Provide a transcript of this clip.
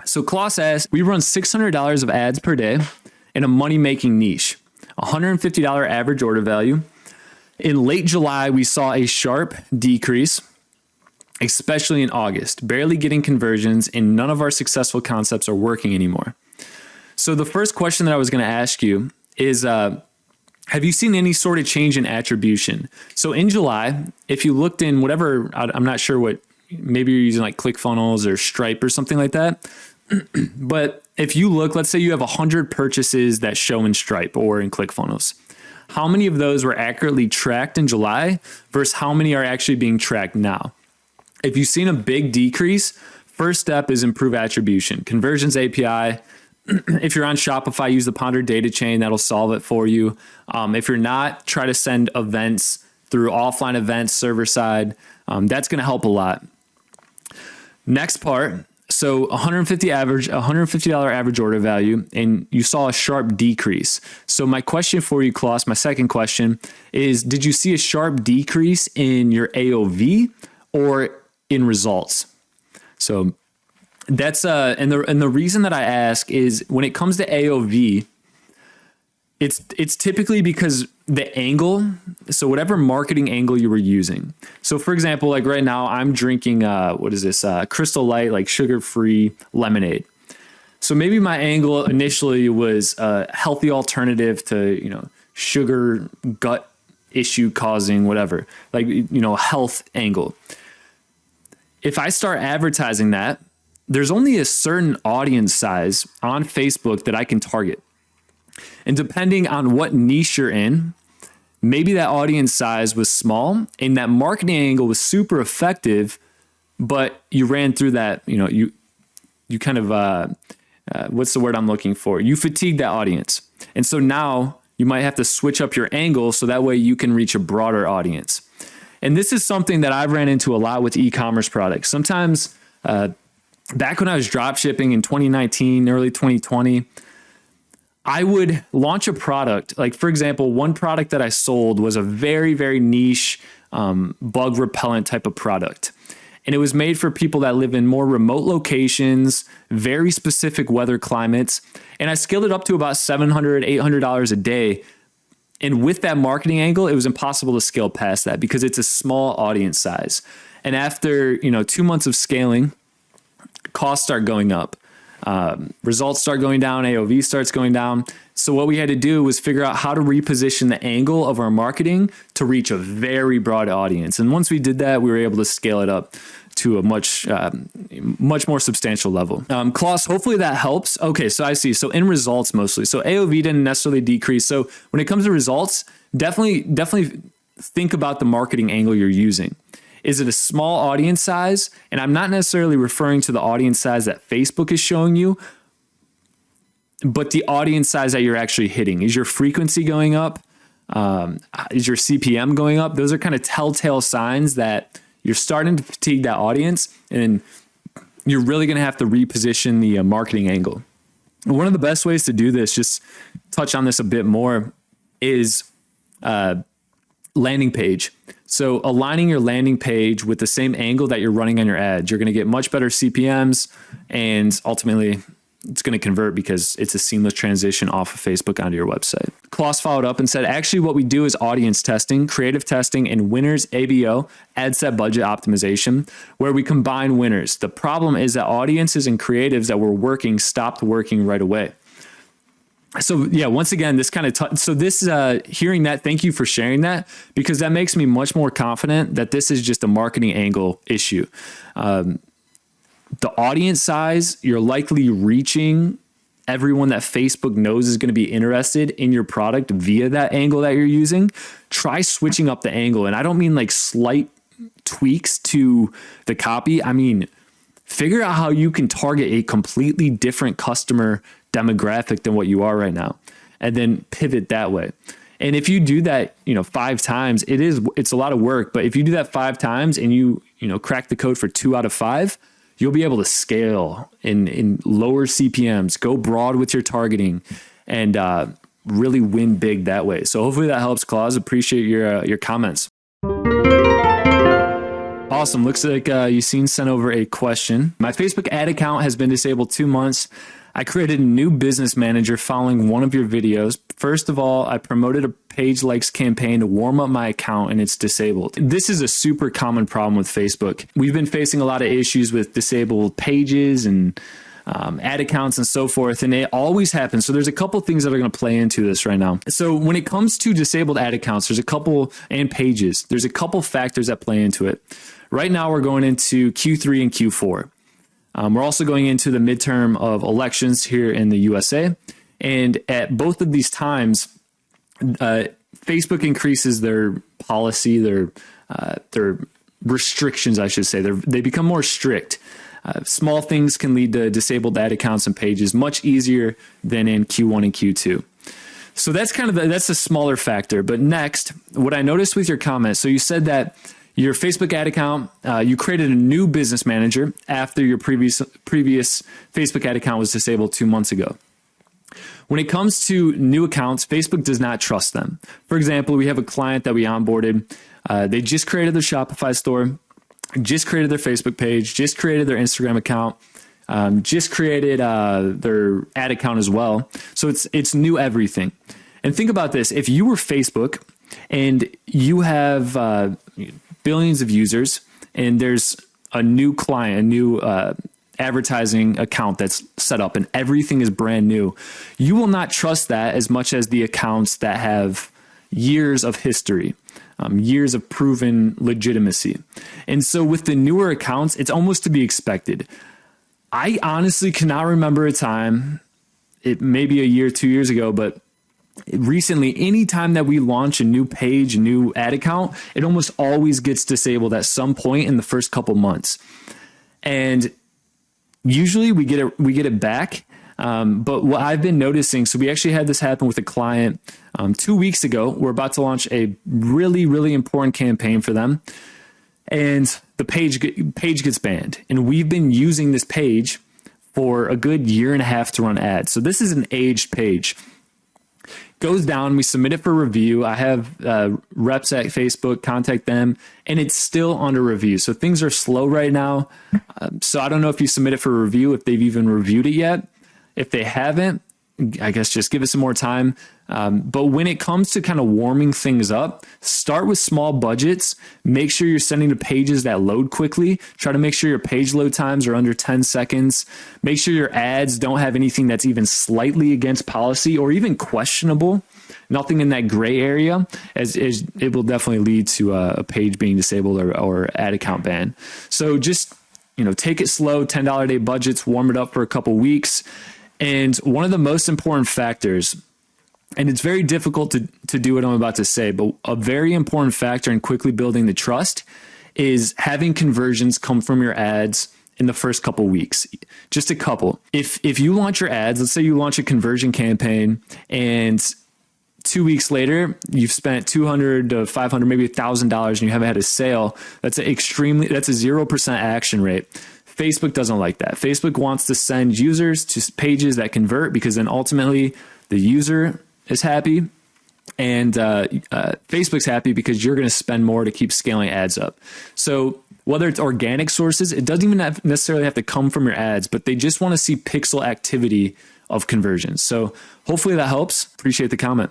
So Klaus asks, we run $600 of ads per day in a money-making niche, $150 average order value. In late July, we saw a sharp decrease, especially in August, barely getting conversions, and none of our successful concepts are working anymore. So the first question that I was going to ask you is, have you seen any sort of change in attribution? So in July, if you looked in whatever, I'm not sure what, maybe you're using like ClickFunnels or Stripe or something like that. But if you look, let's say you have 100 purchases that show in Stripe or in ClickFunnels. How many of those were accurately tracked in July versus how many are actually being tracked now? If you've seen a big decrease, first step is improve attribution. Conversions API. If you're on Shopify, use the Pondir data chain. That'll solve it for you. If you're not, try to send events through offline events, server side. That's going to help a lot. Next part. So $150 average order value, and you saw a sharp decrease. So my question for you, Klaus, my second question is, did you see a sharp decrease in your AOV or in results? So that's and the reason that I ask is when it comes to AOV, it's typically because the angle, so whatever marketing angle you were using. So for example, like right now I'm drinking, what is this? Crystal Light, like sugar-free lemonade. So maybe my angle initially was a healthy alternative to, sugar, gut issue causing, whatever, like, health angle. If I start advertising that, there's only a certain audience size on Facebook that I can target. And depending on what niche you're in, maybe that audience size was small and that marketing angle was super effective, but you ran through that, you kind of, what's the word I'm looking for? You fatigued that audience. And so now you might have to switch up your angle so that way you can reach a broader audience. And this is something that I've ran into a lot with e-commerce products. Sometimes back when I was drop shipping in 2019, early 2020, I would launch a product. Like, for example, one product that I sold was a very, very niche bug repellent type of product. And it was made for people that live in more remote locations, very specific weather climates. And I scaled it up to about $700, $800 a day. And with that marketing angle, it was impossible to scale past that because it's a small audience size. And after 2 months of scaling, costs start going up. Results start going down, AOV starts going down. So what we had to do was figure out how to reposition the angle of our marketing to reach a very broad audience. And once we did that, we were able to scale it up to a much more substantial level. Klaus, hopefully that helps. Okay, so I see. So in results mostly. So AOV didn't necessarily decrease. So when it comes to results, definitely think about the marketing angle you're using. Is it a small audience size? And I'm not necessarily referring to the audience size that Facebook is showing you, but the audience size that you're actually hitting. Is your frequency going up? Is your CPM going up? Those are kind of telltale signs that you're starting to fatigue that audience, and you're really going to have to reposition the marketing angle. One of the best ways to do this, just touch on this a bit more, is landing page. So aligning your landing page with the same angle that you're running on your ads, you're going to get much better CPMs, and ultimately it's going to convert because it's a seamless transition off of Facebook onto your website. Klaus followed up and said, actually what we do is audience testing, creative testing, and winners ABO, ad set budget optimization, where we combine winners. The problem is that audiences and creatives that were working stopped working right away. So yeah, once again, this kind of, hearing that, thank you for sharing that, because that makes me much more confident that this is just a marketing angle issue. The audience size, you're likely reaching everyone that Facebook knows is going to be interested in your product via that angle that you're using. Try switching up the angle. And I don't mean like slight tweaks to the copy. I mean, figure out how you can target a completely different customer demographic than what you are right now, and then pivot that way. And if you do that, 5 times, it's a lot of work, but if you do that 5 times and you crack the code for 2 out of 5, you'll be able to scale in lower CPMs, go broad with your targeting, and really win big that way. So hopefully that helps, Klaus. Appreciate your comments. Awesome. Looks like Yassine sent over a question. My Facebook ad account has been disabled 2 months. I created a new business manager following one of your videos. First of all, I promoted a page likes campaign to warm up my account and it's disabled. This is a super common problem with Facebook. We've been facing a lot of issues with disabled pages and ad accounts and so forth, and it always happens. So there's a couple things that are going to play into this right now. So when it comes to disabled ad accounts, there's a couple, and pages, there's a couple factors that play into it. Right now we're going into Q3 and Q4. We're also going into the midterm of elections here in the USA. And at both of these times, Facebook increases their policy, their restrictions, I should say. They become more strict. Small things can lead to disabled ad accounts and pages much easier than in Q1 and Q2. So that's that's a smaller factor. But next, what I noticed with your comment, so you said that your Facebook ad account, you created a new business manager after your previous Facebook ad account was disabled 2 months ago. When it comes to new accounts, Facebook does not trust them. For example, we have a client that we onboarded. They just created their Shopify store, just created their Facebook page, just created their Instagram account, just created their ad account as well. So it's new everything. And think about this. If you were Facebook and you have billions of users and there's a new client, a new advertising account that's set up and everything is brand new, you will not trust that as much as the accounts that have years of history, years of proven legitimacy. And so with the newer accounts, it's almost to be expected. I honestly cannot remember a time, it may be a year, 2 years ago, but recently, anytime that we launch a new page, a new ad account, it almost always gets disabled at some point in the first couple months. And usually we get it back. But what I've been noticing, so we actually had this happen with a client 2 weeks ago. We're about to launch a really, really important campaign for them. And the page gets banned. And we've been using this page for a good year and a half to run ads. So this is an aged page. Goes down, we submit it for review. I have reps at Facebook, contact them, and it's still under review. So things are slow right now. So I don't know if you submit it for review, if they've even reviewed it yet. If they haven't, I guess just give it some more time. But when it comes to kind of warming things up, start with small budgets. Make sure you're sending to pages that load quickly. Try to make sure your page load times are under 10 seconds. Make sure your ads don't have anything that's even slightly against policy or even questionable. Nothing in that gray area, as it will definitely lead to a page being disabled or ad account ban. So just, take it slow, $10 a day budgets, warm it up for a couple weeks. And one of the most important factors, and it's very difficult to do what I'm about to say, but a very important factor in quickly building the trust is having conversions come from your ads in the first couple weeks. Just a couple. If you launch your ads, let's say you launch a conversion campaign and 2 weeks later, you've spent $200 to $500, maybe $1,000 and you haven't had a sale, that's a 0% action rate. Facebook doesn't like that. Facebook wants to send users to pages that convert because then ultimately the user is happy and Facebook's happy because you're going to spend more to keep scaling ads up. So whether it's organic sources, it doesn't even necessarily have to come from your ads, but they just want to see pixel activity of conversions. So hopefully that helps. Appreciate the comment.